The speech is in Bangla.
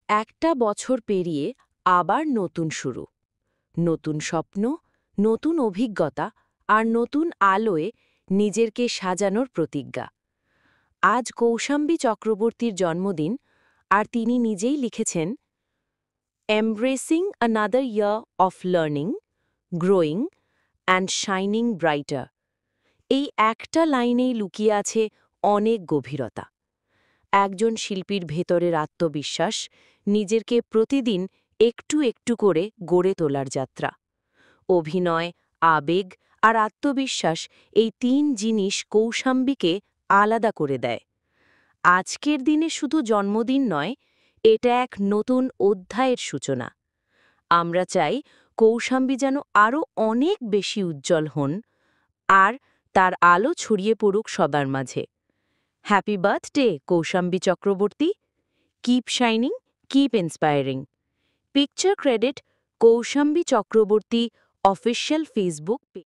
একটা বছর পেরিয়ে আবার নতুন শুরু, নতুন স্বপ্ন, নতুন অভিজ্ঞতা আর নতুন আলোয় নিজেরকে সাজানোর প্রতিজ্ঞা। আজ কৌশাম্বী চক্রবর্তীর জন্মদিন, আর তিনি নিজেই লিখেছেন, embarrassing another year of learning, growing and shining brighter. এই একটা লাইনেই লুকিয়ে আছে অনেক গভীরতা। একজন শিল্পীর ভেতরের আত্মবিশ্বাস, নিজেকে প্রতিদিন একটু একটু করে গড়ে তোলার যাত্রা। অভিনয়, আবেগ আর আত্মবিশ্বাস, এই তিন জিনিস কৌশাম্বীকে আলাদা করে দেয়। আজকের দিনে শুধু জন্মদিন নয়, এটা এক নতুন অধ্যায়ের সূচনা। আমরা চাই কৌশাম্বী যেন আরও অনেক বেশি উজ্জ্বল হন, আর তার আলো ছড়িয়ে পড়ুক সবার মাঝে। Happy birthday Kaushambi Chakraborty. Keep shining, keep inspiring. Picture credit Kaushambi Chakraborty official Facebook page.